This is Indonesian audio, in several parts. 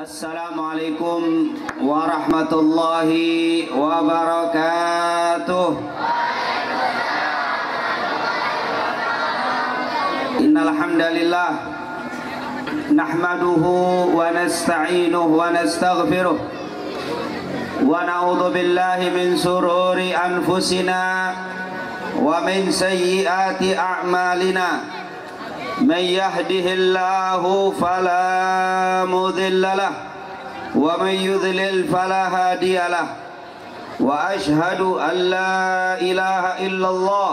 Assalamualaikum warahmatullahi wabarakatuh. Innal hamdalillah nahmaduhu wa nasta'inuhu wa nastaghfiruh wa na'udzu billahi min sururi anfusina wa min sayyiati a'malina. من يهده الله فلا مضل له ومن يضلل فلا هادي له وأشهد أن لا إله إلا الله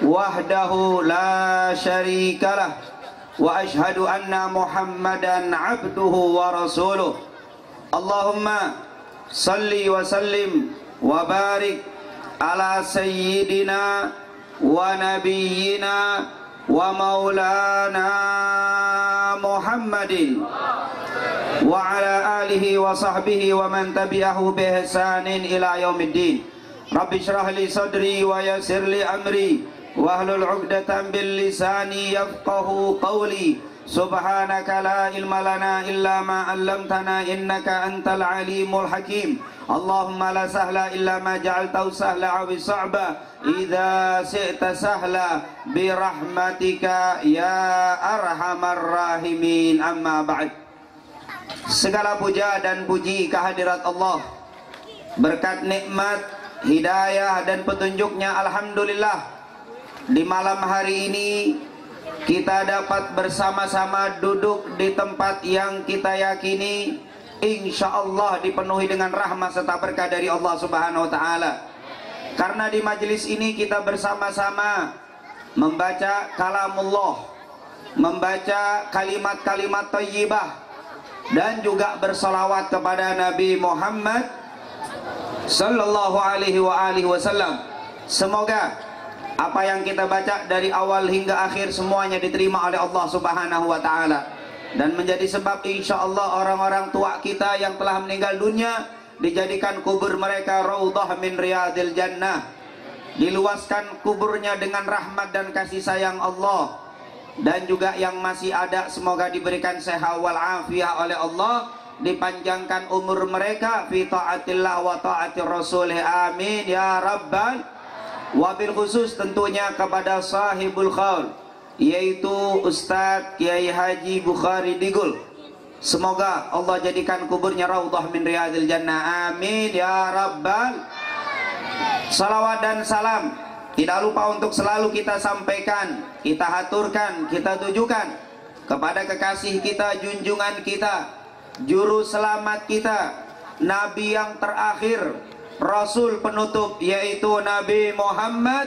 وحده لا شريك له وأشهد أن محمدا عبده ورسوله اللهم صل وسلم وبارك على سيدنا ونبينا wa maulana Muhammadin wa ala alihi wa sahbihi wa man tabi'ahu bi ihsanin ila yaumiddin. Rabbi shrah li sadri wa yassir li amri wa hlul 'uqdatam bil lisani yafqahu qawli. Subhanaka la ilma lana illa ma 'allamtana innaka antal alimul hakim. Allahumma la sahla illa ma ja'altahu sahla aw sa'ba idza syi'ta sahla bi rahmatika ya arhamar rahimin. Amma ba'd. Segala puja dan puji kehadirat Allah, berkat nikmat hidayah dan petunjuknya, alhamdulillah, di malam hari ini kita dapat bersama-sama duduk di tempat yang kita yakini insya Allah dipenuhi dengan rahmat serta berkah dari Allah Subhanahu wa ta'ala. Karena di majelis ini kita bersama-sama membaca kalamullah, membaca kalimat-kalimat thayyibah, dan juga bersalawat kepada Nabi Muhammad sallallahu alaihi wasallam. Semoga apa yang kita baca dari awal hingga akhir semuanya diterima oleh Allah Subhanahu wa ta'ala, dan menjadi sebab insya Allah orang-orang tua kita yang telah meninggal dunia dijadikan kubur mereka raudhah min riyadil jannah, diluaskan kuburnya dengan rahmat dan kasih sayang Allah. Dan juga yang masih ada semoga diberikan sehat wal afiyah oleh Allah, dipanjangkan umur mereka fi taatillah wa taatir rasulih, amin ya rabbal. Wabil khusus tentunya kepada sahibul qaul, yaitu Ustadz Kiai Haji Bukhari Digul. Semoga Allah jadikan kuburnya raudhah min riyadil jannah, amin ya rabbal. Salawat dan salam tidak lupa untuk selalu kita sampaikan, kita haturkan, kita tujukan kepada kekasih kita, junjungan kita, juru selamat kita, Nabi yang terakhir, Rasul penutup, yaitu Nabi Muhammad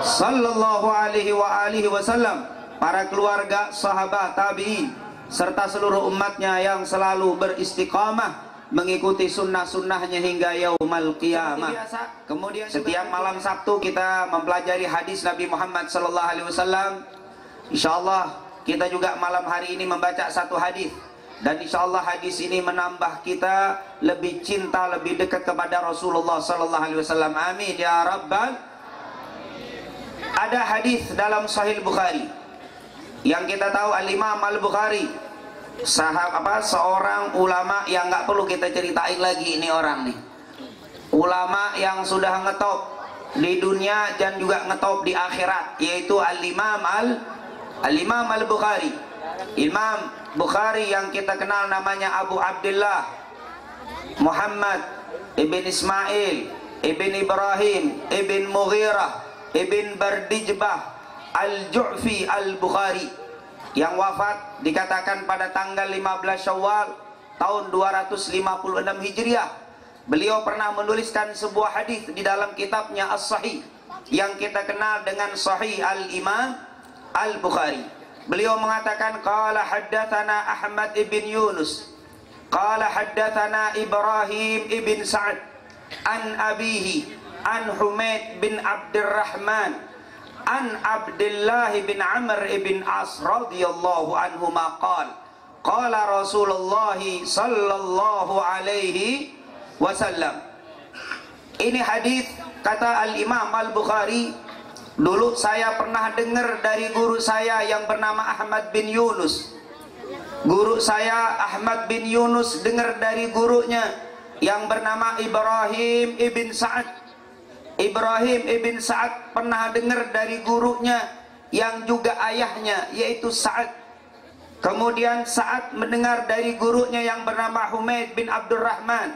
sallallahu alaihi wasallam, para keluarga, sahabat, tabi'in, serta seluruh umatnya yang selalu beristiqamah mengikuti sunnah-sunnahnya hingga yaumal qiyamah. Kemudian setiap malam Sabtu kita mempelajari hadis Nabi Muhammad sallallahu alaihi wasallam. Insyaallah kita juga malam hari ini membaca satu hadis, dan insyaallah hadis ini menambah kita lebih cinta, lebih dekat kepada Rasulullah sallallahu alaihi wasallam, amin ya rabbal. Ada hadis dalam Sahih Bukhari yang kita tahu Al-Imam Al-Bukhari seorang ulama yang nggak perlu kita ceritain lagi, ini orang nih ulama yang sudah ngetop di dunia dan juga ngetop di akhirat, yaitu Al-Imam Al-Bukhari. Imam Bukhari yang kita kenal namanya Abu Abdullah Muhammad ibn Ismail ibn Ibrahim ibn Mughirah ibn Bardijbah Al-Ju'fi Al-Bukhari, yang wafat dikatakan pada tanggal 15 Syawal tahun 256 Hijriah. Beliau pernah menuliskan sebuah hadis di dalam kitabnya As-Sahih yang kita kenal dengan Sahih Al-Imam Al-Bukhari. Beliau mengatakan, qala haddatsana Ahmad ibn Yunus qala haddatsana Ibrahim ibn Sa'ad an abihi an Humaid bin Abdurrahman an Abdullah bin Amr ibn As radhiyallahu anhuma qala Rasulullah sallallahu alaihi wasallam. Ini hadis kata Al-Imam Al-Bukhari Dulu saya pernah dengar dari guru saya yang bernama Ahmad bin Yunus. Guru saya Ahmad bin Yunus dengar dari gurunya yang bernama Ibrahim ibn Sa'ad. Ibrahim ibn Sa'ad pernah dengar dari gurunya yang juga ayahnya yaitu Sa'ad. Kemudian Sa'ad mendengar dari gurunya yang bernama Humaid bin Abdurrahman.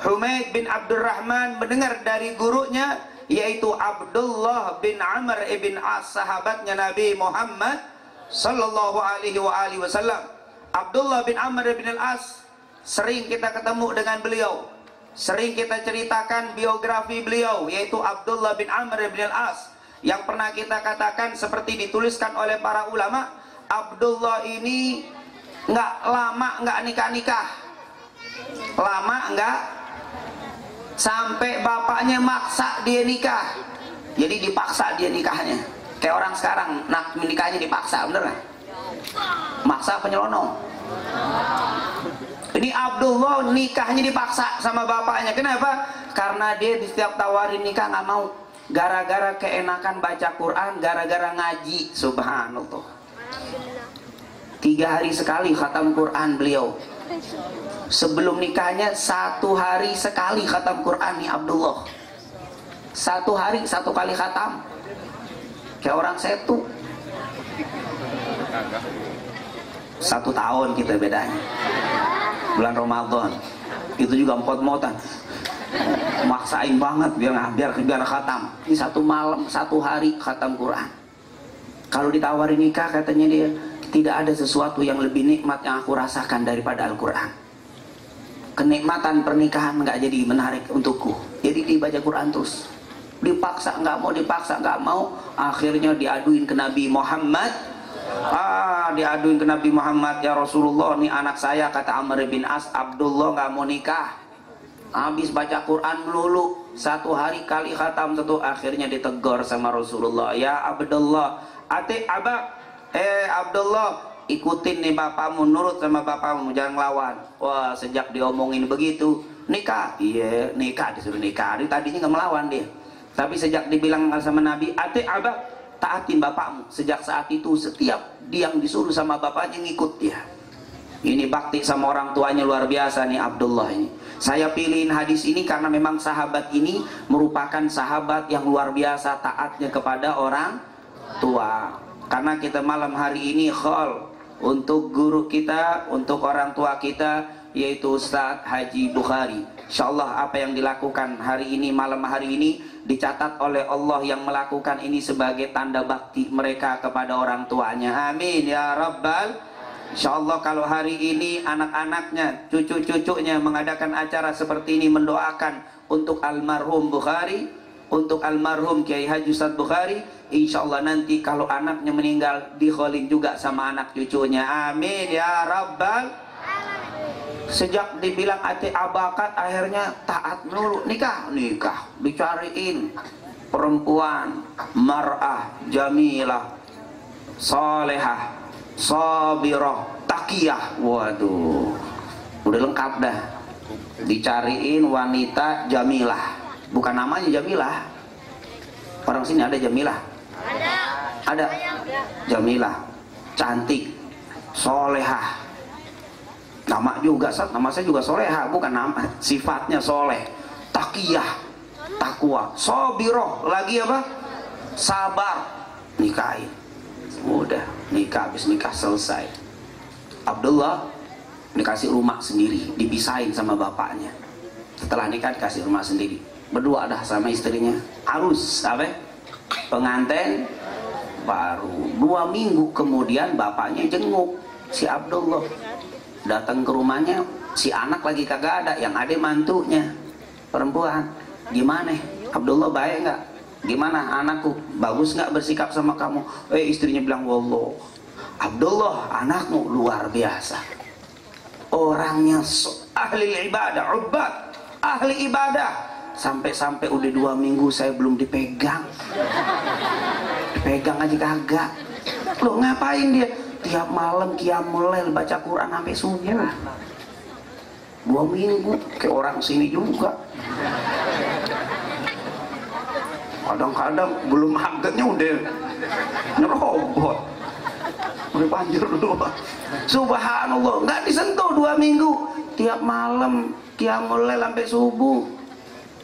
Humaid bin Abdurrahman mendengar dari gurunya yaitu Abdullah bin Amr ibn As, sahabatnya Nabi Muhammad sallallahu alaihi wasallam. Abdullah bin Amr bin Al-As sering kita ketemu dengan beliau, sering kita ceritakan biografi beliau, yaitu Abdullah bin Amr bin Al-As, yang pernah kita katakan seperti dituliskan oleh para ulama, Abdullah ini nggak lama nggak nikah-nikah, lama nggak, sampai bapaknya maksa dia nikah. Jadi dipaksa dia nikahnya, kayak orang sekarang nak menikahnya dipaksa, bener nggak? Maksa penyelonong. Ini Abdullah nikahnya dipaksa sama bapaknya. Kenapa? Karena dia di setiap tawarin nikah nggak mau. Gara-gara keenakan baca Quran, gara-gara ngaji. Subhanallah. 3 hari sekali khatam Quran beliau. Sebelum nikahnya 1 hari sekali khatam Quran nih Abdullah. 1 hari 1 kali khatam. Kayak orang setu. 1 tahun kita bedanya. Bulan Ramadan itu juga empot-empotan, maksain banget biar khatam. Ini 1 malam 1 hari khatam Quran. Kalau ditawarin nikah katanya dia, tidak ada sesuatu yang lebih nikmat yang aku rasakan daripada Al-Quran. Kenikmatan pernikahan nggak jadi menarik untukku. Jadi dibaca Quran terus. Dipaksa nggak mau, dipaksa nggak mau, akhirnya diaduin ke Nabi Muhammad. Diaduin ke Nabi Muhammad, ya Rasulullah, nih anak saya, kata Amr bin As, Abdullah nggak mau nikah, habis baca Quran melulu, 1 hari kali khatam satu. Akhirnya ditegur sama Rasulullah, ya Abdullah, Abdullah, ikutin nih bapakmu, nurut sama bapakmu, jangan ngelawan. Wah, sejak diomongin begitu, nikah, iya nikah, disuruh nikah. Tadinya nggak melawan dia, tapi sejak dibilang sama Nabi, taatin bapakmu. Sejak saat itu setiap dia yang disuruh sama bapaknya ngikut dia. Ini bakti sama orang tuanya luar biasa nih Abdullah ini. Saya pilihin hadis ini karena memang sahabat ini merupakan sahabat yang luar biasa taatnya kepada orang tua. Karena kita malam hari ini khol untuk guru kita, untuk orang tua kita, yaitu Ustadz Haji Bukhari. Insyaallah apa yang dilakukan hari ini, malam hari ini, dicatat oleh Allah yang melakukan ini sebagai tanda bakti mereka kepada orang tuanya. Amin ya Rabbal. Insyaallah kalau hari ini anak-anaknya, cucu-cucunya mengadakan acara seperti ini, mendoakan untuk almarhum Bukhari, untuk almarhum Kiai Haji Ustadz Bukhari, insyaallah nanti kalau anaknya meninggal dikholin juga sama anak cucunya. Amin ya Rabbal. Sejak dibilang ati abakat, akhirnya taat dulu, nikah dicariin perempuan mar'ah jamilah salehah sabirah taqiyah. Waduh, udah lengkap dah, dicariin wanita jamilah, bukan namanya Jamilah. Orang sini ada Jamilah? Ada Jamilah, cantik, solehah. Nama juga, nama saya juga soleha, bukan nama, sifatnya soleh, takiyah, takwa, sobiroh, lagi apa? Sabar. Nikahin, udah nikah, habis nikah selesai. Abdullah dikasih rumah sendiri, dipisahin sama bapaknya. Setelah nikah dikasih rumah sendiri, berdua dah sama istrinya. Arus, apa? Pengantin baru. 2 minggu kemudian bapaknya jenguk si Abdullah. Datang ke rumahnya, si anak lagi kagak ada, yang ada mantunya perempuan. Gimana Abdullah, baik nggak? Gimana anakku, bagus nggak bersikap sama kamu? Istrinya bilang, wallah Abdullah anakmu luar biasa, orangnya ahli ibadah, ahli ibadah. Sampai-sampai udah 2 minggu saya belum dipegang aja kagak. Loh ngapain dia? Tiap malam qiyamul lail baca Quran sampai subuh. 2 minggu, kayak orang sini juga. Kadang-kadang belum hadatnya udah nyerobot. Udah panjur dulu. Subhanallah, nggak disentuh 2 minggu. Tiap malam qiyamul lail sampai subuh.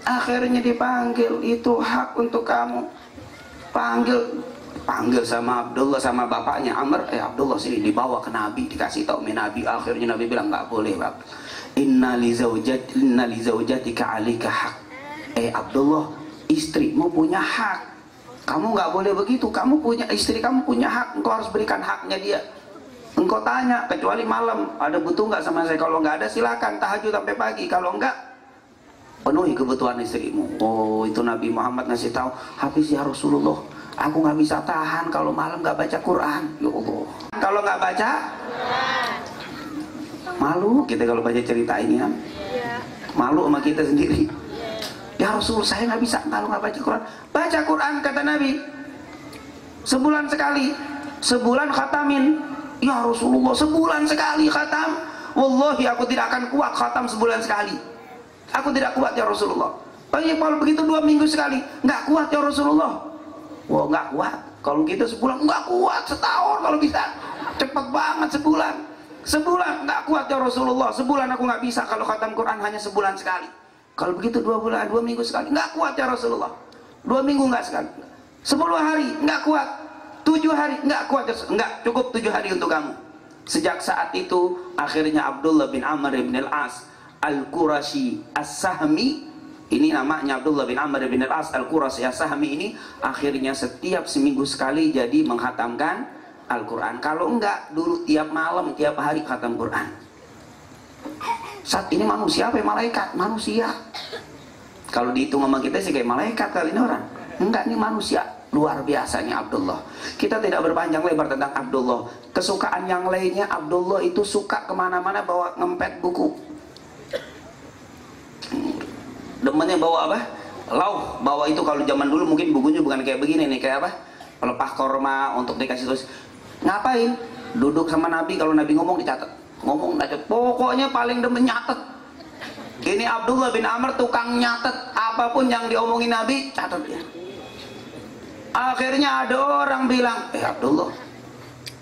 Akhirnya dipanggil, itu hak untuk kamu. Panggil sama Abdullah, sama bapaknya Amr. Abdullah sini, dibawa ke Nabi, dikasih tahu Nabi. Akhirnya Nabi bilang nggak boleh, Bab. Inna li zawjatika 'alaika hak. Abdullah, istrimu punya hak. Kamu nggak boleh begitu. Kamu punya istri, kamu punya hak. Engkau harus berikan haknya dia. Engkau tanya, kecuali malam, ada butuh nggak sama saya? Kalau nggak ada silakan tahajud sampai pagi. Kalau enggak, penuhi kebutuhan istrimu. Oh, itu Nabi Muhammad ngasih tahu. Hafiz ya Rasulullah, aku nggak bisa tahan kalau malam nggak baca Quran. Ya Allah, kalau nggak baca, malu kita kalau baca cerita ini kan. Malu sama kita sendiri. Ya Rasul, saya nggak bisa kalau nggak baca Quran. Baca Quran, kata Nabi, sebulan sekali. Sebulan khatamin. Ya Rasulullah, sebulan sekali khatam. Wallahi aku tidak akan kuat khatam sebulan sekali. Aku tidak kuat ya Rasulullah. Tapi kalau begitu 2 minggu sekali, nggak kuat ya Rasulullah. Wah, nggak kuat. Kalau kita sebulan nggak kuat, setahun kalau bisa. Cepat banget sebulan. Sebulan nggak kuat ya Rasulullah. Sebulan aku nggak bisa kalau khatam Quran hanya sebulan sekali. Kalau begitu 2 bulan, 2 minggu sekali, nggak kuat ya Rasulullah. 2 minggu nggak sekali. 10 hari nggak kuat. 7 hari nggak kuat ya, nggak cukup 7 hari untuk kamu. Sejak saat itu akhirnya Abdullah bin Amr bin Al-As Al-Qurashi As-Sahmi, ini namanya Abdullah bin Amr bin Al-As Al-Qurashi As-Sahmi ini, akhirnya setiap seminggu sekali jadi menghatamkan Al-Quran. Kalau enggak, dulu tiap malam, tiap hari khatam Quran. Saat ini manusia apa malaikat? Manusia. Kalau dihitung sama kita sih kayak malaikat kali ini orang. Enggak, ini manusia. Luar biasanya Abdullah. Kita tidak berpanjang lebar tentang Abdullah. Kesukaan yang lainnya, Abdullah itu suka kemana-mana bawa ngempet buku. Demennya bawa apa? Lauh. Bawa itu kalau zaman dulu mungkin bukunya bukan kayak begini nih, kayak apa? Pelepah korma untuk dikasih tulis. Ngapain? Duduk sama Nabi, kalau Nabi ngomong dicatat. Ngomong aja, pokoknya paling demen nyatet. Ini Abdullah bin Amr tukang nyatet, apapun yang diomongin Nabi catat dia. Akhirnya ada orang bilang, Abdullah,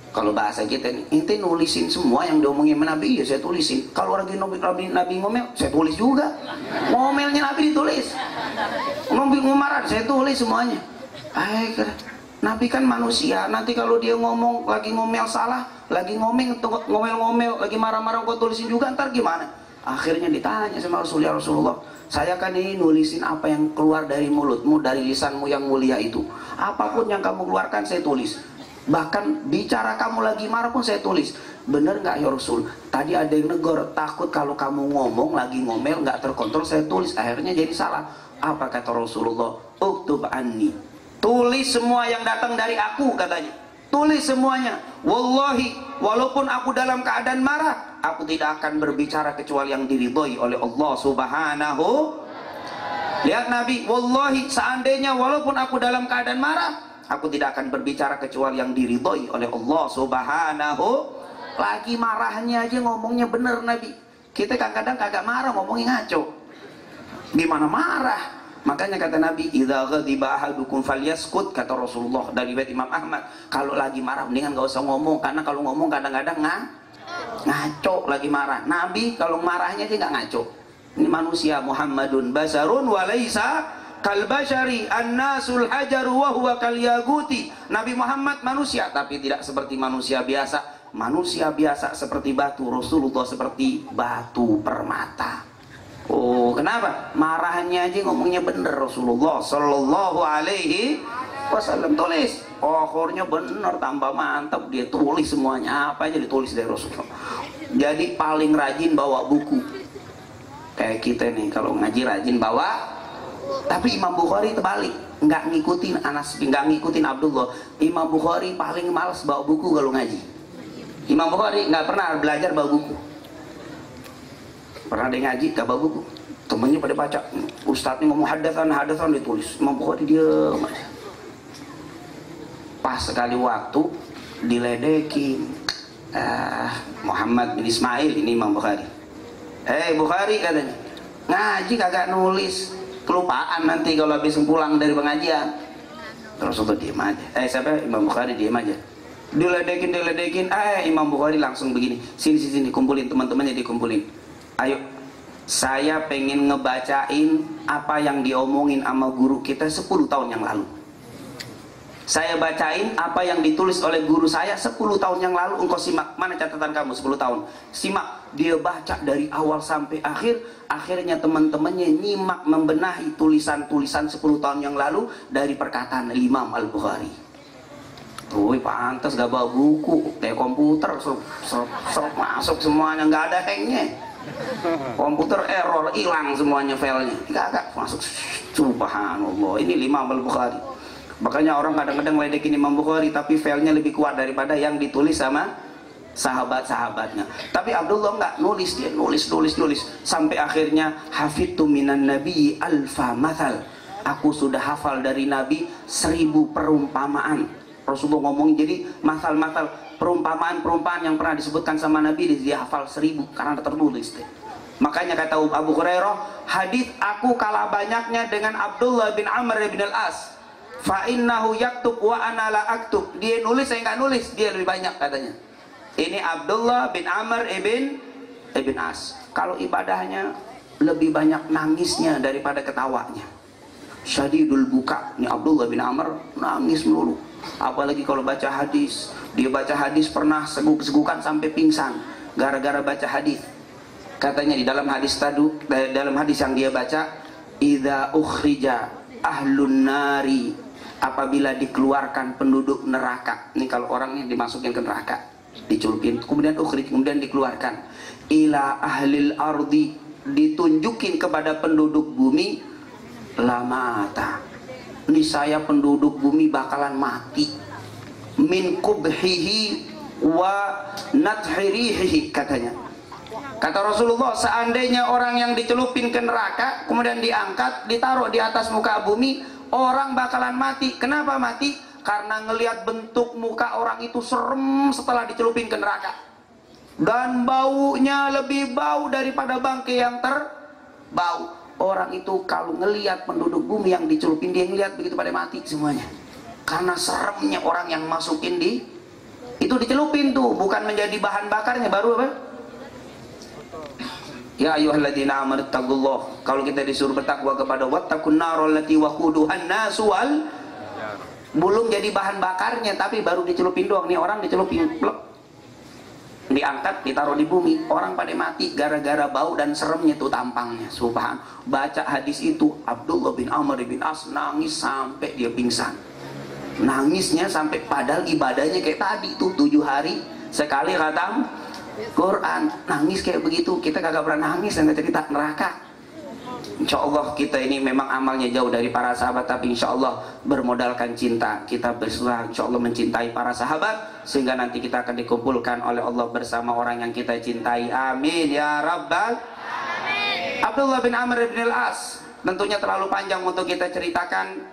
kalau bahasa kita nih, ente nulisin semua yang diomongin Nabi. Ya saya tulisin. Kalau lagi Nabi ngomel, saya tulis juga. Ngomelnya Nabi ditulis. Ngomaran saya tulis semuanya. Nabi kan manusia, nanti kalau dia ngomong lagi ngomel salah, lagi ngomel-ngomel, lagi marah-marah kau tulisin juga, ntar gimana? Akhirnya ditanya sama Rasulullah, saya kan ini nulisin apa yang keluar dari mulutmu, dari lisanmu yang mulia itu. Apapun yang kamu keluarkan saya tulis. Bahkan bicara kamu lagi marah pun saya tulis. Bener nggak ya Rasul? Tadi ada yang negor, takut kalau kamu ngomong lagi ngomel nggak terkontrol, saya tulis. Akhirnya jadi salah. Apa kata Rasulullah? Uktub anni. Tulis semua yang datang dari aku, katanya. Tulis semuanya. Wallahi, walaupun aku dalam keadaan marah, aku tidak akan berbicara kecuali yang diridhoi oleh Allah Subhanahu. Lihat Nabi, wallahi, seandainya walaupun aku dalam keadaan marah, aku tidak akan berbicara kecuali yang diridhoi oleh Allah Subhanahu. Lagi marahnya aja ngomongnya bener Nabi. Kita kadang-kadang kagak marah, ngomongnya ngaco. Gimana marah? Makanya kata Nabi, idza ghadiba ahadukum falyaskut, kata Rasulullah dari riwayat Imam Ahmad. Kalau lagi marah mendingan gak usah ngomong, karena kalau ngomong kadang-kadang ngaco lagi marah. Nabi kalau marahnya dia nggak ngaco. Ini manusia, Muhammadun basarun wa laisa kal bashari, annasul hajaru wa huwa kal yaguti. Nabi Muhammad manusia tapi tidak seperti manusia biasa. Manusia biasa seperti batu, Rasulullah seperti batu permata. Oh, kenapa? Marahnya aja ngomongnya bener Rasulullah Sallallahu Alaihi Wasallam. Tulis, akhirnya bener, tambah mantap, dia tulis semuanya, apa aja ditulis dari Rasulullah. Jadi paling rajin bawa buku. Kayak kita nih kalau ngaji rajin bawa. Tapi Imam Bukhari terbalik, nggak ngikutin Anas, nggak ngikutin Abdullah. Imam Bukhari paling malas bawa buku kalau ngaji. Imam Bukhari nggak pernah belajar bawa buku. Pernah ada yang ngaji gak bawa buku, temennya pada baca, ustadznya ngomong hadatsan ditulis, Imam Bukhari diam aja. Pas sekali waktu diledekin Muhammad bin Ismail, ini Imam Bukhari. Bukhari katanya, ngaji kagak nulis, kelupaan nanti kalau habis pulang dari pengajian. Terus untuk diem aja. Siapa? Imam Bukhari diem aja. diledekin, Imam Bukhari langsung begini, sini kumpulin teman-temannya, dikumpulin. Ayo, saya pengen ngebacain apa yang diomongin sama guru kita 10 tahun yang lalu. Saya bacain apa yang ditulis oleh guru saya 10 tahun yang lalu. Engkau simak, mana catatan kamu 10 tahun? Simak, dia baca dari awal sampai akhir. Akhirnya teman-temannya nyimak, membenahi tulisan-tulisan 10 tahun yang lalu dari perkataan Imam Al-Bukhari. Wih, pantas gak bawa buku, kayak komputer, masuk semuanya, nggak ada hangnya. Komputer error, hilang semuanya filenya, gak masuk. Subhanallah, ini Imam Al-Bukhari. Makanya orang kadang-kadang ledekin Imam Bukhari, tapi filenya lebih kuat daripada yang ditulis sama sahabat-sahabatnya. Tapi Abdullah nggak nulis, dia nulis sampai akhirnya hafidtu minan nabi alfa mathal. Aku sudah hafal dari Nabi 1000 perumpamaan. Rasulullah ngomong, jadi masal-masal perumpamaan yang pernah disebutkan sama Nabi dia hafal 1000 karena tertulis deh. Makanya kata Abu Hurairah, hadis aku kalah banyaknya dengan Abdullah bin Amr bin al-As. Fa innahu yaktub wa ana la aktub. Dia nulis, saya nggak nulis, dia lebih banyak katanya. Ini Abdullah bin Amr ibn As. Kalau ibadahnya lebih banyak nangisnya daripada ketawanya. Syadidul buka. Ini Abdullah bin Amr nangis melulu. Apalagi kalau baca hadis, dia baca hadis pernah seguk-segukan sampai pingsan gara-gara baca hadis. Katanya di dalam hadis yang dia baca, idza ukhrija ahlun nari, apabila dikeluarkan penduduk neraka. Ini kalau orangnya dimasukin ke neraka, dicelupin, kemudian kemudian dikeluarkan. Ila ahlil ardi, ditunjukin kepada penduduk bumi, lamata. Ini saya penduduk bumi bakalan mati. Min kubhihi wa nathirihi, katanya. Kata Rasulullah, seandainya orang yang dicelupin ke neraka kemudian diangkat, ditaruh di atas muka bumi, orang bakalan mati. Kenapa mati? Karena ngelihat bentuk muka orang itu serem setelah dicelupin ke neraka. Dan baunya lebih bau daripada bangkai yang terbau. Orang itu kalau ngelihat penduduk bumi yang dicelupin, dia ngelihat begitu pada mati semuanya. Karena seremnya orang yang masukin itu dicelupin tuh, bukan menjadi bahan bakarnya, baru apa? Ya ayyuhalladzina amanu taqullah. Kalau kita disuruh bertakwa kepada wattaqun narol lati waquduhan nasu wal, belum jadi bahan bakarnya tapi baru dicelupin doang. Nih orang dicelupin, plek, diangkat, ditaruh di bumi, orang pada mati gara-gara bau dan seremnya tuh tampangnya. Subhan. Baca hadis itu, Abdullah bin Amr bin As nangis sampai dia pingsan. Nangisnya sampai padahal ibadahnya kayak tadi tuh 7 hari sekali khatam Quran. Nangis kayak begitu, kita kagak pernah nangis dan cerita neraka. Insya Allah kita ini memang amalnya jauh dari para sahabat, tapi insya Allah bermodalkan cinta, kita berusaha insya Allah mencintai para sahabat sehingga nanti kita akan dikumpulkan oleh Allah bersama orang yang kita cintai. Amin ya Rabbal Amin. Abdullah bin Amr bin al-As tentunya terlalu panjang untuk kita ceritakan,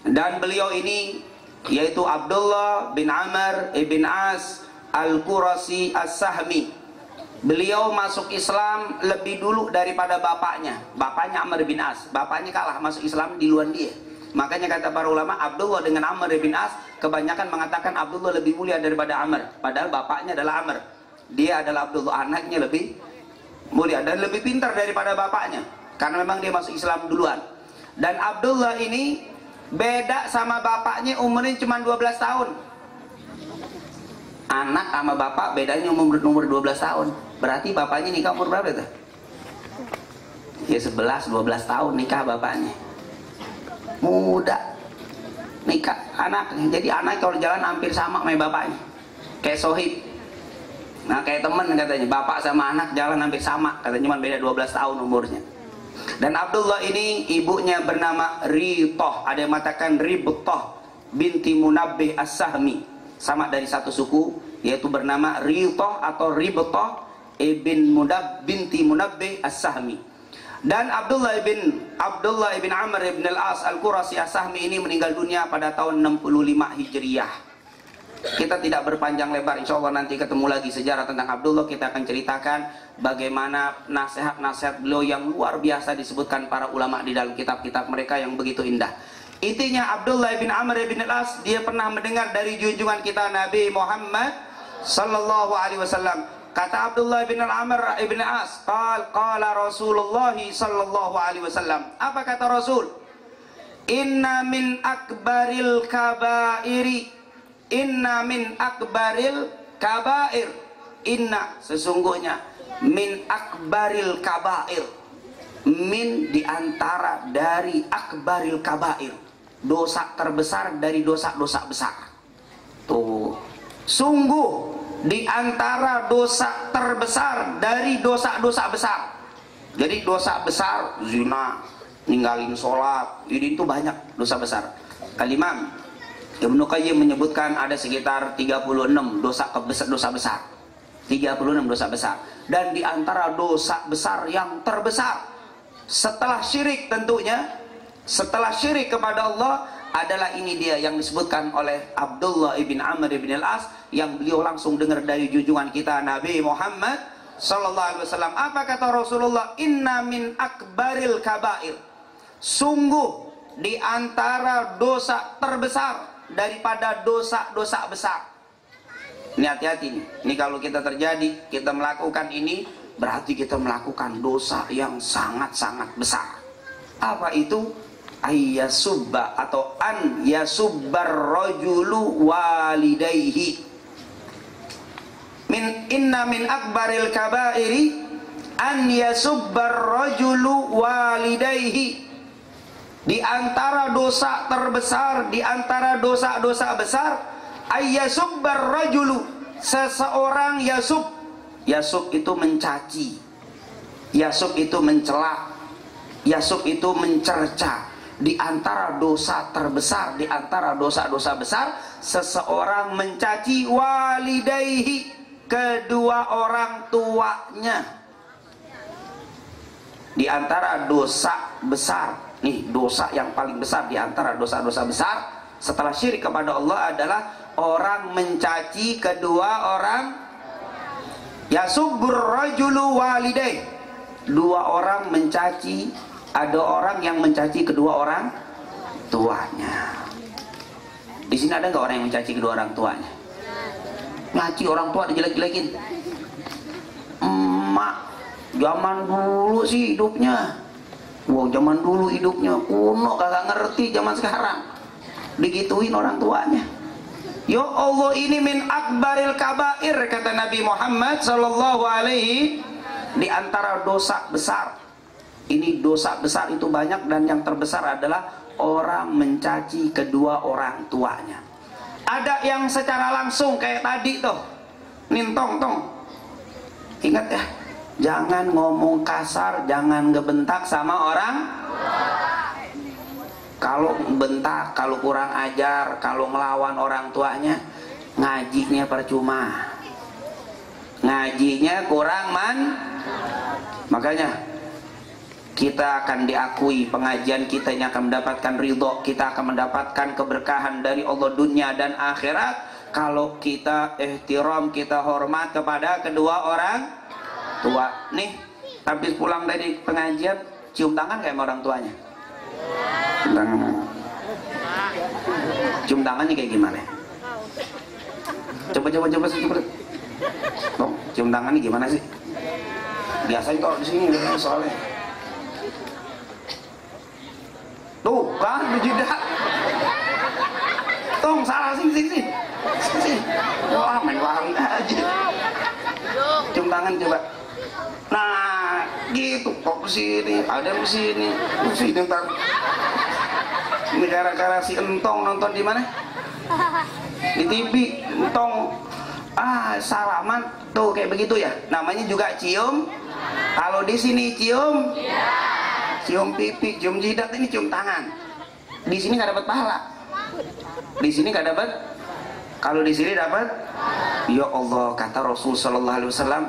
dan beliau ini yaitu Abdullah bin Amr bin As Al-Qurasi As-Sahmi. Beliau masuk Islam lebih dulu daripada bapaknya. Bapaknya Amr bin As, bapaknya kalah masuk Islam di luar dia. Makanya kata para ulama, Abdullah dengan Amr bin As kebanyakan mengatakan Abdullah lebih mulia daripada Amr, padahal bapaknya adalah Amr. Dia adalah Abdullah, anaknya lebih mulia dan lebih pintar daripada bapaknya karena memang dia masuk Islam duluan. Dan Abdullah ini beda sama bapaknya, umurnya cuma 12 tahun. Anak sama bapak bedanya umur 12 tahun. Berarti bapaknya nikah umur berapa itu? Ya 11-12 tahun nikah bapaknya. Muda nikah anaknya. Jadi anak kalau jalan hampir sama bapaknya, kayak sohib. Nah kayak temen katanya, bapak sama anak jalan hampir sama, katanya cuma beda 12 tahun umurnya. Dan Abdullah ini ibunya bernama Ritoh, ada yang mengatakan Ribtoh binti Munabbih As-Sahmi, sama dari satu suku, yaitu bernama Ritoh atau Ribtoh binti Munabbih As-Sahmi. Dan Abdullah ibn Amr ibn al-As Al-Qurasi As-Sahmi ini meninggal dunia pada tahun 65 Hijriyah. Kita tidak berpanjang lebar, insya Allah nanti ketemu lagi sejarah tentang Abdullah. Kita akan ceritakan bagaimana nasihat-nasihat beliau yang luar biasa disebutkan para ulama di dalam kitab-kitab mereka yang begitu indah. Intinya Abdullah bin Amr bin Al-As dia pernah mendengar dari junjungan kita Nabi Muhammad sallallahu alaihi wasallam. Kata Abdullah bin Amr bin Al-As, qala Rasulullah sallallahu alaihi wasallam. Apa kata Rasul? Inna min akbaril kabairi, inna min akbaril kabair, inna sesungguhnya min akbaril kabair, min diantara dari akbaril kabair, dosa terbesar dari dosa-dosa besar. Tuh, sungguh diantara dosa terbesar dari dosa-dosa besar. Jadi dosa besar zina, ninggalin sholat, ini itu banyak dosa besar. Al-Imam Ibnu Qayyim menyebutkan ada sekitar 36 dosa besar. 36 dosa besar. Dan diantara dosa besar yang terbesar setelah syirik tentunya, setelah syirik kepada Allah adalah ini dia yang disebutkan oleh Abdullah ibn Amr ibn Al-As, yang beliau langsung dengar dari junjungan kita Nabi Muhammad sallallahu alaihi wasallam. Apa kata Rasulullah? Inna min akbaril kabair, sungguh di antara dosa terbesar daripada dosa-dosa besar. Ini hati-hati nih. Ini kalau kita terjadi, kita melakukan ini, berarti kita melakukan dosa yang sangat-sangat besar. Apa itu? Ayyasubba atau an yasubbar rajulu walidayhi. Inna min akbaril kabairi an yasubbar rajulu walidayhi. Di antara dosa terbesar, di antara dosa-dosa besar, ayyasubbar rajulu, seseorang yasub. Yasub itu mencaci, yasub itu mencela, yasub itu mencerca. Di antara dosa terbesar, di antara dosa-dosa besar, seseorang mencaci walidayhi, kedua orang tuanya. Di antara dosa besar, nih dosa yang paling besar di antara dosa-dosa besar setelah syirik kepada Allah adalah orang mencaci kedua orang. Yasubbur rajulu walidayhi, dua orang mencaci, ada orang yang mencaci kedua orang tuanya. Di sini ada nggak orang yang mencaci kedua orang tuanya? Ngaci orang tua dijelek-jelekin. Emak zaman dulu sih hidupnya, wow, zaman dulu hidupnya kuno, kagak ngerti zaman sekarang, digituin orang tuanya. Ya Allah, ini min akbaril kabair, kata Nabi Muhammad sallallahu alaihi, di antara dosa besar. Ini dosa besar itu banyak, dan yang terbesar adalah orang mencaci kedua orang tuanya. Ada yang secara langsung kayak tadi tuh, nintong tong. Ingat ya, jangan ngomong kasar, jangan ngebentak sama orang. Kalau bentak, kalau kurang ajar, kalau ngelawan orang tuanya, ngajinya percuma, ngajinya kurang makanya kita akan diakui, pengajian kita ini akan mendapatkan ridho, kita akan mendapatkan keberkahan dari Allah dunia dan akhirat kalau kita ihtiram, kita hormat kepada kedua orang tua. Nih, habis pulang dari pengajian, cium tangan kayak sama orang tuanya. Cium tangannya kayak gimana? Coba. Tuh, cium tangannya gimana sih? Biasanya kalau di sini soalnya. Tuh kan di jidat. Tong salah sini. Wah, main lari aja. Cium tangan coba. Nah, gitu kok kesini, ada kesini, ntar. Ini gara-gara si Entong nonton di mana? Di TV, Entong. Salaman tuh kayak begitu ya. Namanya juga cium. Kalau di sini cium, cium pipi, cium jidat, ini cium tangan. Di sini nggak dapat pahala. Di sini nggak dapat. Kalau di sini dapat. Ya Allah, kata Rasul Sallallahu Alaihi Wasallam.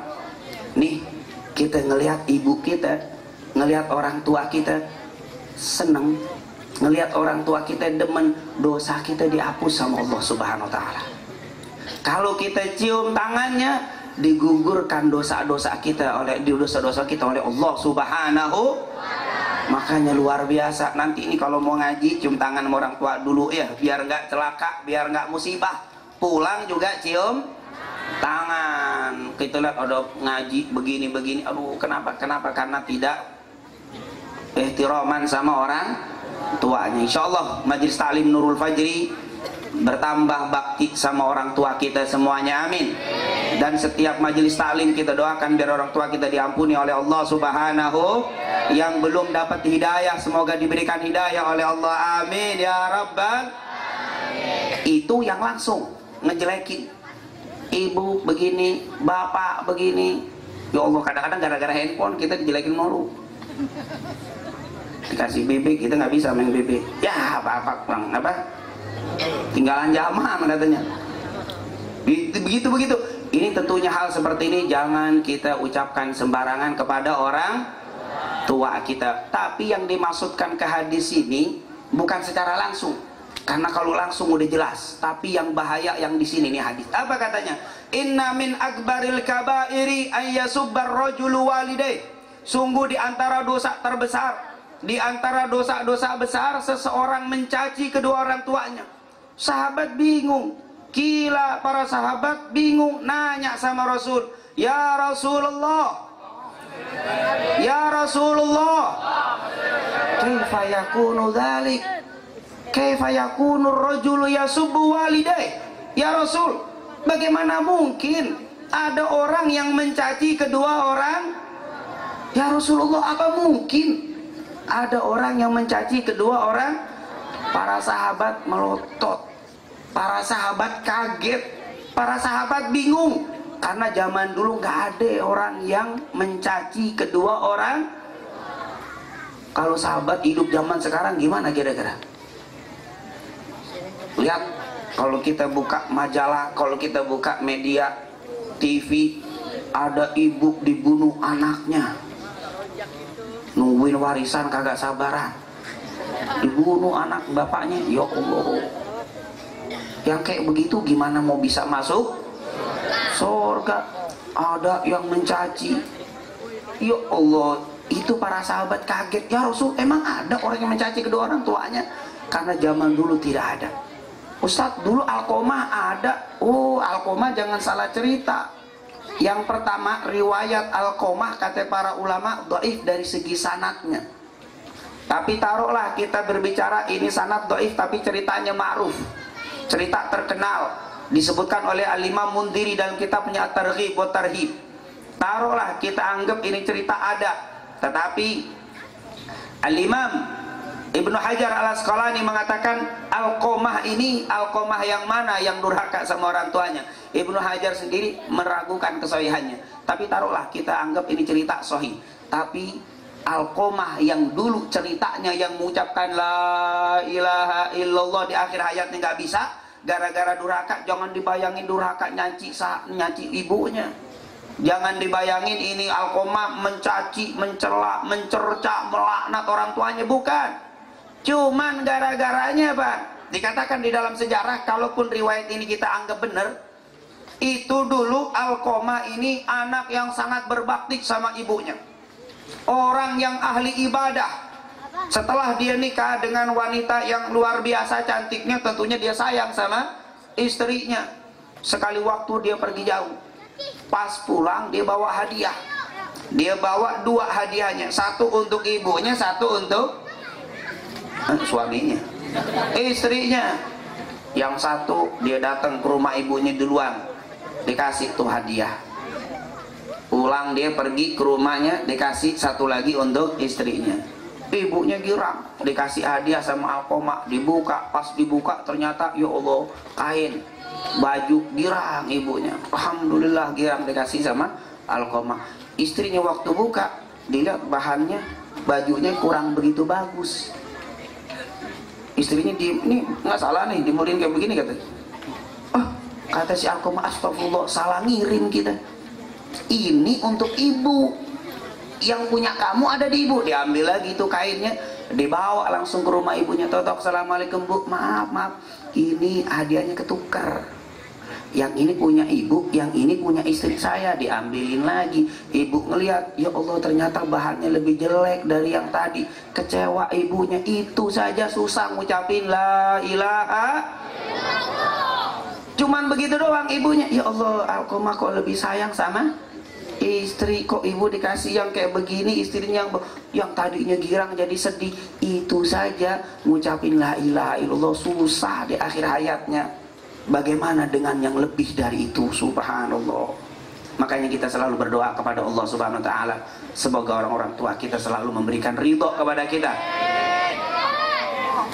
Nih, kita ngelihat ibu kita, ngelihat orang tua kita seneng, ngelihat orang tua kita demen, dosa kita dihapus sama Allah Subhanahu Wa Taala. Kalau kita cium tangannya, digugurkan dosa-dosa kita oleh Allah Subhanahu Makanya luar biasa. Nanti ini kalau mau ngaji cium tangan sama orang tua dulu ya, biar nggak celaka, biar nggak musibah. Pulang juga cium tangan. Kita lihat ada ngaji begini-begini, aduh kenapa? Karena tidak ihtiraman sama orang tuanya. Insyaallah majelis taklim Nurul Fajri bertambah bakti sama orang tua kita semuanya, amin. Dan setiap majelis taklim kita doakan biar orang tua kita diampuni oleh Allah Subhanahu. Yang belum dapat hidayah semoga diberikan hidayah oleh Allah, amin ya rabbal alamin. Itu yang langsung ngejelekin, ibu begini, bapak begini. Ya Allah, kadang-kadang gara-gara handphone kita dijelekin mulu. Dikasih BB kita nggak bisa main BB, ya bapak kurang apa, tinggalan zaman katanya. Begitu. Ini tentunya hal seperti ini jangan kita ucapkan sembarangan kepada orang tua kita. Tapi yang dimaksudkan ke hadis ini bukan secara langsung, karena kalau langsung udah jelas. Tapi yang bahaya yang di sini nih hadis. Apa katanya? Inna min akbaril kabairi ayyasubbar rajulu walidayh. Sungguh di antara dosa terbesar, di antara dosa-dosa besar seseorang mencaci kedua orang tuanya. Sahabat bingung. Gila, para sahabat bingung, nanya sama Rasul, ya Rasulullah, ya Rasulullah, kaifa yakunu dzalik? Kaifa yakunu ar-rajulu yasubbu walidayh? Ya Rasul, bagaimana mungkin ada orang yang mencaci kedua orang? Ya Rasulullah, apa mungkin ada orang yang mencaci kedua orang? Para sahabat melotot. Para sahabat kaget, para sahabat bingung, karena zaman dulu nggak ada orang yang mencaci kedua orang. Kalau sahabat hidup zaman sekarang gimana kira-kira? Lihat, kalau kita buka majalah, kalau kita buka media TV, ada ibu dibunuh anaknya, nungguin warisan kagak sabaran, dibunuh anak bapaknya. Ya Allah, yang kayak begitu gimana mau bisa masuk surga? Ada yang mencaci. Ya Allah, itu para sahabat kaget. Ya Rasul, emang ada orang yang mencaci kedua orang tuanya? Karena zaman dulu tidak ada. Ustadz, dulu Alqomah ada. Oh, Alqomah jangan salah cerita. Yang pertama, riwayat Alqomah kata para ulama dhaif dari segi sanadnya. Tapi taruhlah kita berbicara ini sanad dhaif tapi ceritanya ma'ruf, cerita terkenal, disebutkan oleh Al-Imam Mundhiri dalam kitabnya At-Targhib wa Tarhib. Taruhlah kita anggap ini cerita ada, tetapi Al-Imam Ibnu Hajar Al-Asqalani mengatakan Alqomah ini, Alqomah yang mana yang durhaka sama orang tuanya? Ibnu Hajar sendiri meragukan kesahihannya. Tapi taruhlah kita anggap ini cerita sahih, tapi Alqomah yang dulu ceritanya yang mengucapkan la ilaha illallah di akhir hayatnya nggak bisa, gara-gara durhaka. Jangan dibayangin durhaka nyaci ibunya. Jangan dibayangin ini Alqomah mencaci, mencela, mencerca, melaknat orang tuanya, bukan. Cuman gara-garanya Pak, dikatakan di dalam sejarah, kalaupun riwayat ini kita anggap benar, itu dulu Alqomah ini anak yang sangat berbakti sama ibunya, orang yang ahli ibadah. Setelah dia nikah dengan wanita yang luar biasa cantiknya, tentunya dia sayang sama istrinya. Sekali waktu dia pergi jauh, pas pulang dia bawa hadiah. Dia bawa dua hadiahnya, satu untuk ibunya, satu untuk suaminya, istrinya. Yang satu dia datang ke rumah ibunya duluan, dikasih tuh hadiah. Pulang dia pergi ke rumahnya, dikasih satu lagi untuk istrinya. Ibunya girang, dikasih hadiah sama Alqomah, dibuka, pas dibuka ternyata ya Allah kain, baju, girang ibunya. Alhamdulillah girang dikasih sama Alqomah. Istrinya waktu buka, dilihat bahannya, bajunya kurang begitu bagus. Istrinya ini nggak salah nih, dimurin kayak begini kata. Kata si Alqomah, astagfirullah, salah ngirim kita. Ini untuk ibu, yang punya kamu ada di ibu. Diambil lagi tuh kainnya, dibawa langsung ke rumah ibunya. Totok, assalamualaikum bu, maaf, ini hadiahnya ketukar. Yang ini punya ibu, yang ini punya istri saya, diambilin lagi. Ibu ngelihat, ya Allah ternyata bahannya lebih jelek dari yang tadi. Kecewa ibunya, itu saja susah ngucapin la ilaha. Cuman begitu doang ibunya, ya Allah Alkomah kok lebih sayang sama istri, kok ibu dikasih yang kayak begini, istrinya yang tadinya girang jadi sedih. Itu saja ngucapin la ilaha illallah susah di akhir hayatnya. Bagaimana dengan yang lebih dari itu? Subhanallah. Makanya kita selalu berdoa kepada Allah Subhanahu wa taala, semoga orang-orang tua kita selalu memberikan ridho kepada kita.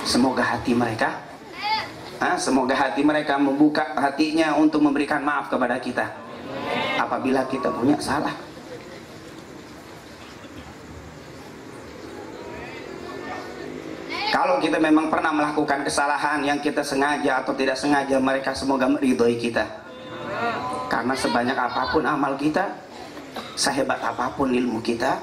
Semoga hati mereka membuka hatinya untuk memberikan maaf kepada kita apabila kita punya salah. Kalau kita memang pernah melakukan kesalahan yang kita sengaja atau tidak sengaja, mereka semoga meridhoi kita. Karena sebanyak apapun amal kita, sehebat apapun ilmu kita,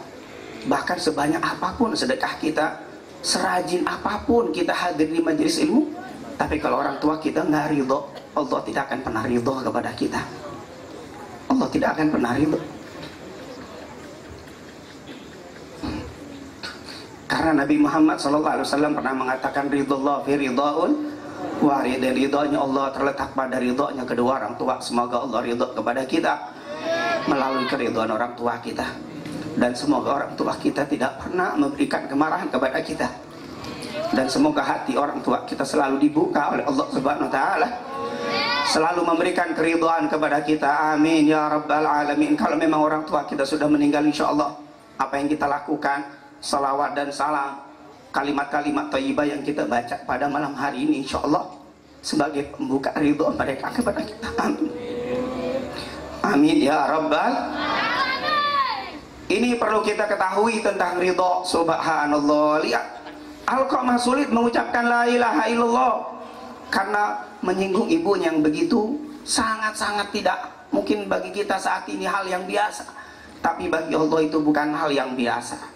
bahkan sebanyak apapun sedekah kita, serajin apapun kita hadir di majelis ilmu, tapi kalau orang tua kita nggak ridho, Allah tidak akan pernah ridho kepada kita. Allah tidak akan pernah ridho. Karena Nabi Muhammad SAW pernah mengatakan ridullah fi ridhaun wa ridha, ridhonya Allah terletak pada ridhonya kedua orang tua. Semoga Allah ridho kepada kita melalui keridhaan orang tua kita, dan semoga orang tua kita tidak pernah memberikan kemarahan kepada kita, dan semoga hati orang tua kita selalu dibuka oleh Allah Subhanahu wa taala, selalu memberikan keridhaan kepada kita. Amin ya rabbal alamin. Kalau memang orang tua kita sudah meninggal, insyaallah apa yang kita lakukan, salawat dan salam, kalimat-kalimat thayyibah yang kita baca pada malam hari ini, insyaallah sebagai pembuka ridho mereka kepada kita. Amin. Amin ya rabbal. Ini perlu kita ketahui tentang ridho. Subhanallah. Lihat, Alqamah sulit mengucapkan la ilaha illallah karena menyinggung ibunya yang begitu sangat-sangat tidak mungkin bagi kita saat ini hal yang biasa, tapi bagi Allah itu bukan hal yang biasa.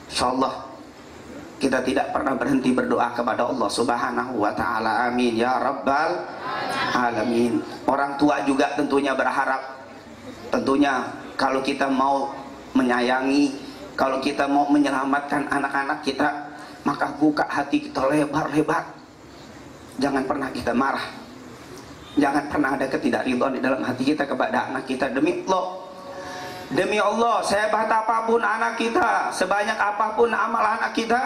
InsyaAllah kita tidak pernah berhenti berdoa kepada Allah Subhanahu wa ta'ala. Amin ya rabbal alamin. Orang tua juga tentunya berharap, tentunya kalau kita mau menyayangi, kalau kita mau menyelamatkan anak-anak kita, maka buka hati kita lebar-lebar. Jangan pernah kita marah, jangan pernah ada ketidakridhaan di dalam hati kita kepada anak kita. Demi Allah, sehebat apapun anak kita, sebanyak apapun amal anak kita,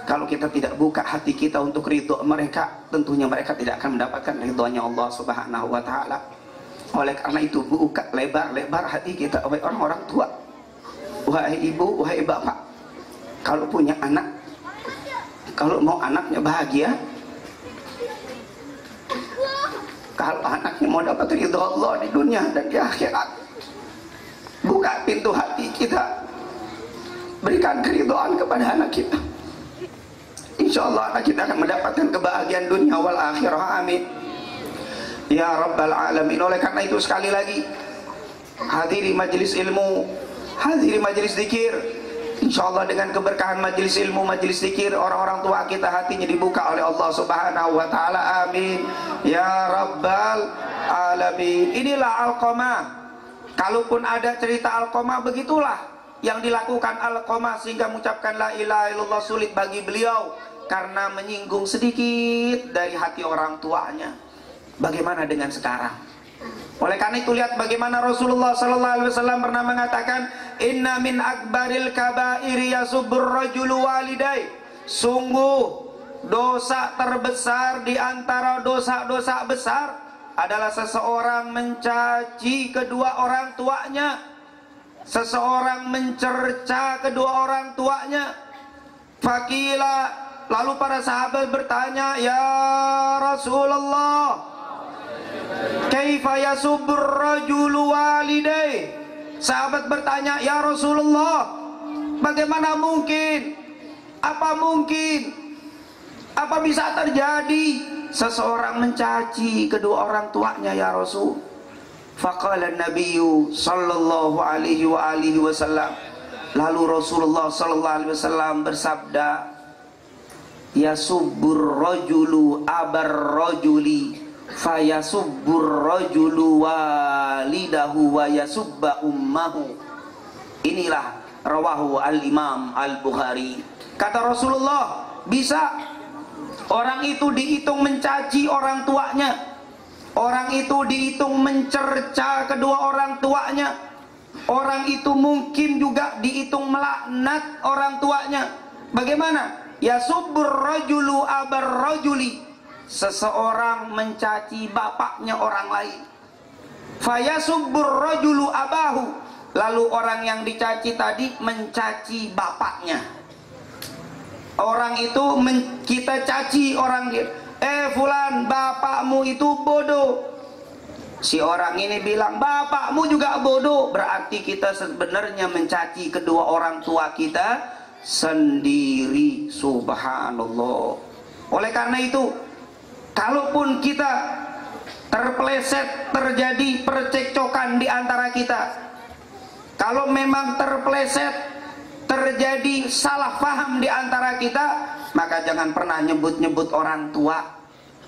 kalau kita tidak buka hati kita untuk ridho mereka, tentunya mereka tidak akan mendapatkan ridhonya Allah Subhanahu wa ta'ala. Oleh karena itu, buka lebar-lebar hati kita, wahai orang-orang tua, wahai ibu, wahai bapak. Kalau punya anak, kalau mau anaknya bahagia, kalau anaknya mau dapat ridho Allah di dunia dan di akhirat, buka pintu hati kita, berikan keridhaan kepada anak kita. InsyaAllah anak kita akan mendapatkan kebahagiaan dunia wal akhirah. Amin ya rabbal alamin. Oleh karena itu sekali lagi, hadiri majelis ilmu, hadiri majelis zikir. InsyaAllah dengan keberkahan majelis ilmu, majelis zikir, orang-orang tua kita hatinya dibuka oleh Allah Subhanahu wa ta'ala. Amin ya rabbal alamin. Inilah Alqamah. Kalaupun ada cerita Alqamah, begitulah yang dilakukan Alqamah sehingga mengucapkan la ilaha illallah sulit bagi beliau karena menyinggung sedikit dari hati orang tuanya. Bagaimana dengan sekarang? Oleh karena itu lihat bagaimana Rasulullah SAW pernah mengatakan, inna min akbaril kabairi yasubbur rajulu walidai. Sungguh dosa terbesar di antara dosa-dosa besar adalah seseorang mencaci kedua orang tuanya, seseorang mencerca kedua orang tuanya. Fakila, lalu para sahabat bertanya, ya Rasulullah, kaifa yasubbur rajulu walidai? Sahabat bertanya, ya Rasulullah, bagaimana mungkin? Apa mungkin? Apa bisa terjadi seseorang mencaci kedua orang tuanya ya Rasul? Faqala Nabiyyu sallallahu alaihi wasallam, lalu Rasulullah sallallahu alaihi wasallam bersabda, yasubbur rajulu abar rajuli fayasubbur rajulu walidahu wa yasubba ummahu. Inilah rawahu al-Imam al-Bukhari. Kata Rasulullah, bisa orang itu dihitung mencaci orang tuanya, orang itu dihitung mencerca kedua orang tuanya, orang itu mungkin juga dihitung melaknat orang tuanya. Bagaimana? Yasubbur rajulu abar rajuli, seseorang mencaci bapaknya orang lain. Fayasubbur rajulu abahu, lalu orang yang dicaci tadi mencaci bapaknya. Orang itu kita caci orang dia, fulan, bapakmu itu bodoh. Si orang ini bilang bapakmu juga bodoh. Berarti kita sebenarnya mencaci kedua orang tua kita sendiri. Subhanallah. Oleh karena itu, kalaupun kita terpeleset terjadi percekcokan di antara kita, kalau memang terpeleset terjadi salah paham di antara kita, maka jangan pernah nyebut-nyebut orang tua,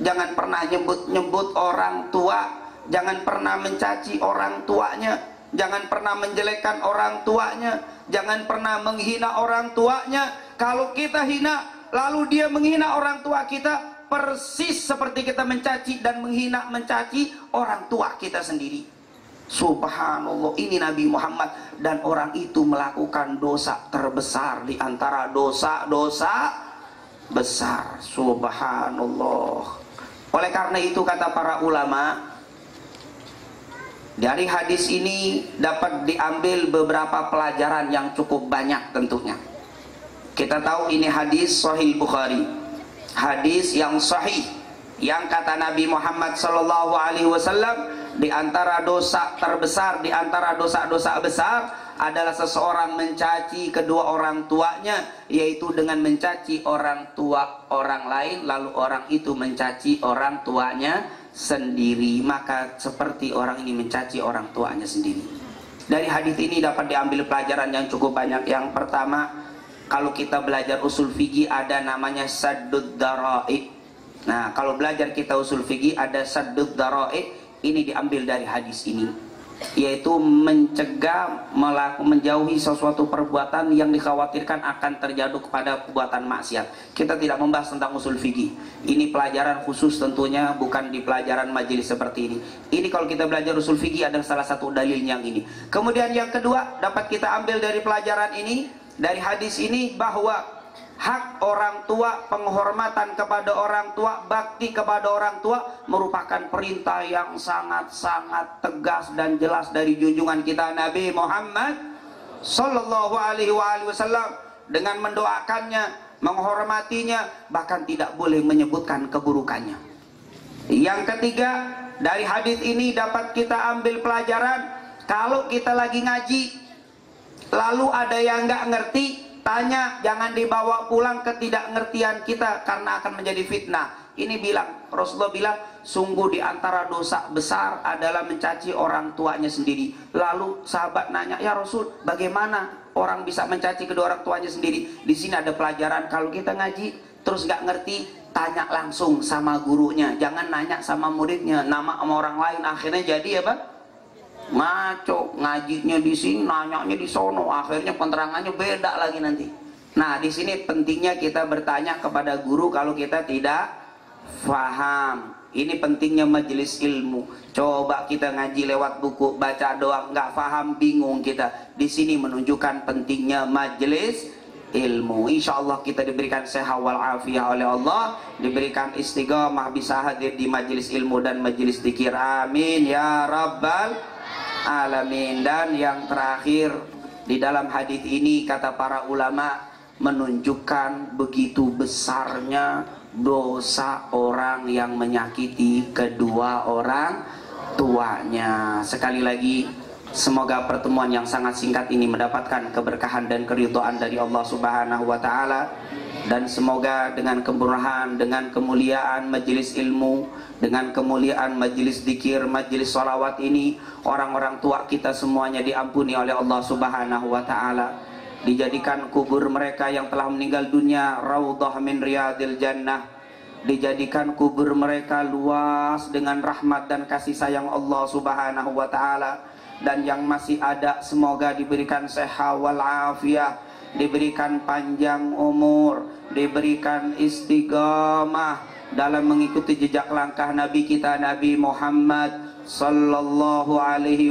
jangan pernah nyebut-nyebut orang tua, jangan pernah mencaci orang tuanya, jangan pernah menjelekkan orang tuanya, jangan pernah menghina orang tuanya. Kalau kita hina lalu dia menghina orang tua kita, persis seperti kita mencaci dan menghina mencaci orang tua kita sendiri. Subhanallah, ini Nabi Muhammad, dan orang itu melakukan dosa terbesar di antara dosa-dosa besar. Subhanallah. Oleh karena itu kata para ulama, dari hadis ini dapat diambil beberapa pelajaran yang cukup banyak tentunya. Kita tahu ini hadis Sahih Bukhari, hadis yang sahih, yang kata Nabi Muhammad SAW, di antara dosa terbesar, di antara dosa-dosa besar adalah seseorang mencaci kedua orang tuanya, yaitu dengan mencaci orang tua orang lain, lalu orang itu mencaci orang tuanya sendiri. Maka seperti orang ini mencaci orang tuanya sendiri. Dari hadis ini dapat diambil pelajaran yang cukup banyak. Yang pertama, kalau kita belajar usul fikih ada namanya saddud dara'i. Nah, kalau belajar kita usul fikih ada saddud dara'i. Ini diambil dari hadis ini, yaitu mencegah, menjauhi sesuatu perbuatan yang dikhawatirkan akan terjadi kepada perbuatan maksiat. Kita tidak membahas tentang usul fikih. Ini pelajaran khusus tentunya, bukan di pelajaran majelis seperti ini. Ini kalau kita belajar usul fikih adalah salah satu dalilnya yang ini. Kemudian yang kedua, dapat kita ambil dari pelajaran ini, dari hadis ini, bahwa hak orang tua, penghormatan kepada orang tua, bakti kepada orang tua merupakan perintah yang sangat-sangat tegas dan jelas dari junjungan kita Nabi Muhammad Sallallahu Alaihi Wasallam, dengan mendoakannya, menghormatinya, bahkan tidak boleh menyebutkan keburukannya. Yang ketiga, dari hadis ini dapat kita ambil pelajaran, kalau kita lagi ngaji lalu ada yang nggak ngerti, tanya, jangan dibawa pulang ketidakngertian kita, karena akan menjadi fitnah. Ini Rasulullah bilang, sungguh di antara dosa besar adalah mencaci orang tuanya sendiri. Lalu sahabat nanya, ya Rasul, bagaimana orang bisa mencaci kedua orang tuanya sendiri? Di sini ada pelajaran, kalau kita ngaji terus nggak ngerti, tanya langsung sama gurunya, jangan nanya sama muridnya, nama sama orang lain. Akhirnya jadi apa? Ngaco, ngajinya di sini, nanyanya di sono, akhirnya penerangannya beda lagi nanti. Nah, di sini pentingnya kita bertanya kepada guru kalau kita tidak faham. Ini pentingnya majelis ilmu. Coba kita ngaji lewat buku, baca doang, nggak faham, bingung kita. Di sini menunjukkan pentingnya majelis ilmu. Insya Allah kita diberikan sehat wal afiyah oleh Allah, diberikan istiqamah bisa hadir di majelis ilmu dan majelis dzikir. Amin ya rabbal alamin. Dan yang terakhir, di dalam hadis ini kata para ulama menunjukkan begitu besarnya dosa orang yang menyakiti kedua orang tuanya. Sekali lagi, semoga pertemuan yang sangat singkat ini mendapatkan keberkahan dan keridhaan dari Allah Subhanahu wa taala, dan semoga dengan kemurahan, dengan kemuliaan majelis ilmu, dengan kemuliaan majelis dzikir, majelis sholawat ini, orang-orang tua kita semuanya diampuni oleh Allah Subhanahu wa taala, dijadikan kubur mereka yang telah meninggal dunia raudhah min riyadil jannah, dijadikan kubur mereka luas dengan rahmat dan kasih sayang Allah Subhanahu wa taala. Dan yang masih ada semoga diberikan sehat wal afiyah, diberikan panjang umur, diberikan istiqamah dalam mengikuti jejak langkah Nabi kita Nabi Muhammad sallallahu alaihi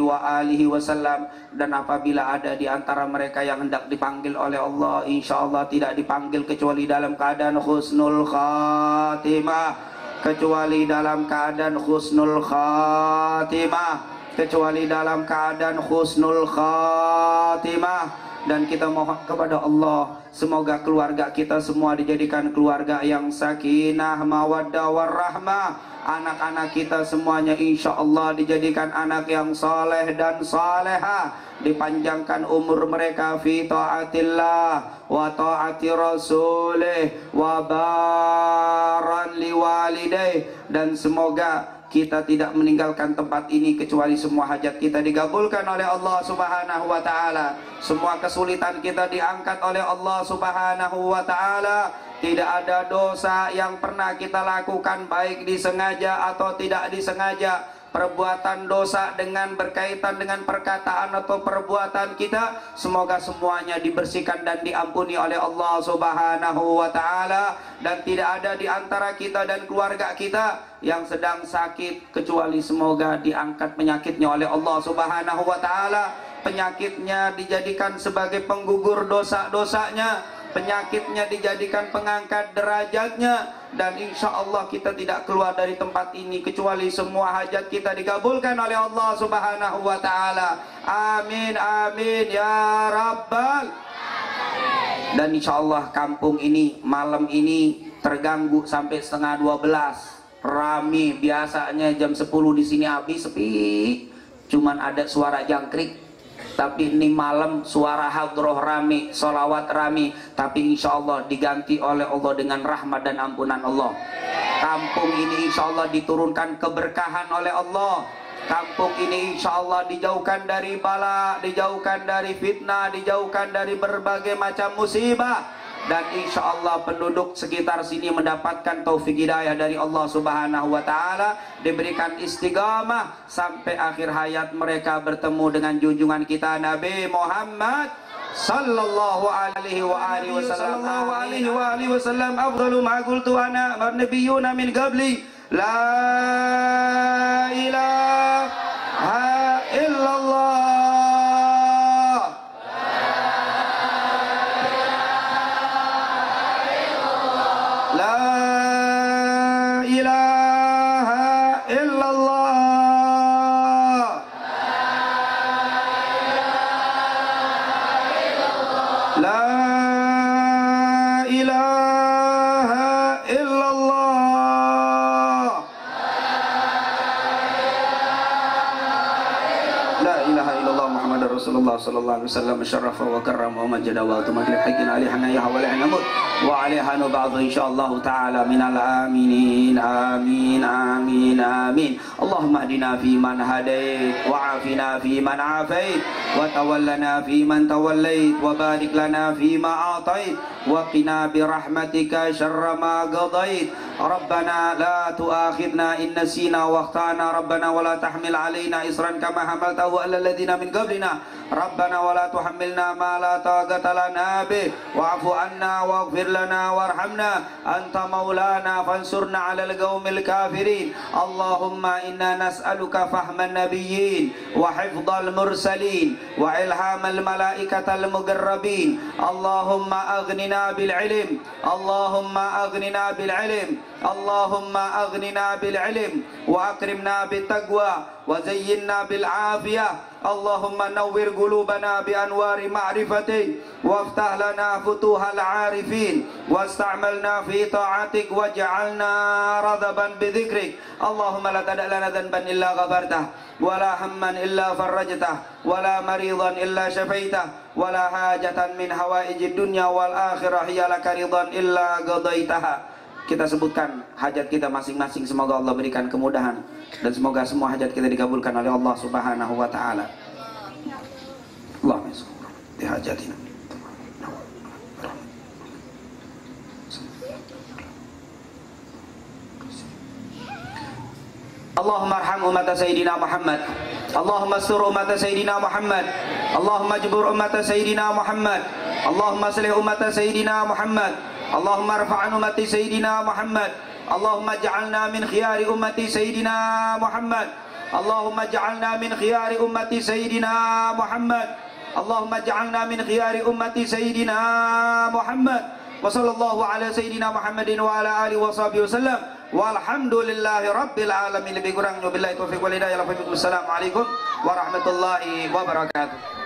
wasallam. Dan apabila ada di antara mereka yang hendak dipanggil oleh Allah, insyaallah tidak dipanggil kecuali dalam keadaan husnul khatimah, kecuali dalam keadaan husnul khatimah, kecuali dalam keadaan husnul khatimah. Dan kita mohon kepada Allah, semoga keluarga kita semua dijadikan keluarga yang sakinah, mawaddah, warahmah. Anak-anak kita semuanya insya Allah dijadikan anak yang saleh dan saleha, dipanjangkan umur mereka fi taatillah wa taati rasulih wa baran liwalidayh. Dan semoga kita tidak meninggalkan tempat ini kecuali semua hajat kita dikabulkan oleh Allah Subhanahu wa taala. Semua kesulitan kita diangkat oleh Allah Subhanahu wa taala. Tidak ada dosa yang pernah kita lakukan baik disengaja atau tidak disengaja. Perbuatan dosa dengan berkaitan dengan perkataan atau perbuatan kita, semoga semuanya dibersihkan dan diampuni oleh Allah Subhanahu wa taala. Dan tidak ada di antara kita dan keluarga kita yang sedang sakit kecuali semoga diangkat penyakitnya oleh Allah Subhanahu wa taala. Penyakitnya dijadikan sebagai penggugur dosa-dosanya, penyakitnya dijadikan pengangkat derajatnya. Dan insya Allah kita tidak keluar dari tempat ini kecuali semua hajat kita dikabulkan oleh Allah Subhanahu wa taala. Amin amin ya rabbal. Dan insya Allah kampung ini malam ini terganggu sampai setengah 12. Rame, biasanya jam 10 di sini habis sepi, cuman ada suara jangkrik. Tapi ini malam suara hadroh rame, solawat rame. Tapi insya Allah diganti oleh Allah dengan rahmat dan ampunan Allah. Kampung ini insya Allah diturunkan keberkahan oleh Allah. Kampung ini insya Allah dijauhkan dari bala, dijauhkan dari fitnah, dijauhkan dari berbagai macam musibah. Dan insya Allah penduduk sekitar sini mendapatkan taufik hidayah dari Allah Subhanahu wa taala, diberikan istiqamah sampai akhir hayat mereka bertemu dengan junjungan kita Nabi Muhammad sallallahu alaihi wasallam. Afdalu ma qultu ana wan nabiyyuna min qabli, la ilaha illallah. Rasulullah sallallahu alaihi wasallam syarafa wa karrama wa majada wa tumadil haqqin alihana ya wa la namut wa alaiha ba'd insyaallah taala minal aminin amin amin amin. Allahumma hdina fi man hadait wa afina fi man afait wa tawallana fi man tawallait wa barik lana fi ma atait wa qina bi rahmatika syarra ma qadait. Rabbana la tu'akhidna in nasina wa akhtana rabbana wa la tahmil alaina isran kama hamaltahu ala alladhina min qablina rabbana wa la tuhammilna ma la taqata lana bih wa'fu anna waghfir lana warhamna anta maulana fansurna 'alal qaumil kafirin. Allahumma inna nas'aluka fahman nabiyyin wa hifdzal mursalin wa ilhamal malaikatal muqarrabin. Allahumma aghnina bil ilm, Allahumma aghnina bil ilm, Allahumma aghnina bil ilm wa akrimna bit taqwa wa zayyinna bil afiyah. Allahumma nawwir qulubana bi anwari ma'rifatik waftah lana futuhal arifin wasta'malna fi ta'atik waj'alna radaban bi dzikrik. Allahumma la tada' lana dhanban illa ghafartah wa la hamman illa farajtah wa la maridan illa syafaitah wa la hajatan min hawaijid dunya wal akhirah hiya laka ridan illa qadaitaha. Kita sebutkan hajat kita masing-masing, semoga Allah berikan kemudahan dan semoga semua hajat kita dikabulkan oleh Allah Subhanahu wa taala. Allahumma salli ala hajatina. Allahumma arham umat Sayyidina Muhammad. Allahumma astur umat Sayyidina Muhammad. Allahumma jbur umat Sayyidina Muhammad. Allahumma aslih umat Sayyidina Muhammad. Allahumma rfa'an umat Sayyidina Muhammad. Allahumma ja'alna min khiyari ummati Sayyidina Muhammad. Allahumma ja'alna min khiyari ummati Sayyidina Muhammad. Allahumma ja'alna min khiyari ummati Sayyidina Muhammad. Wa sallallahu ala Sayyidina Muhammadin wa ala alihi wa sahbihi wasallam. Walhamdulillahi rabbil alamin. Lebih kurangnya billahi taufiq wal hidayah. Assalamualaikum warahmatullahi wabarakatuh.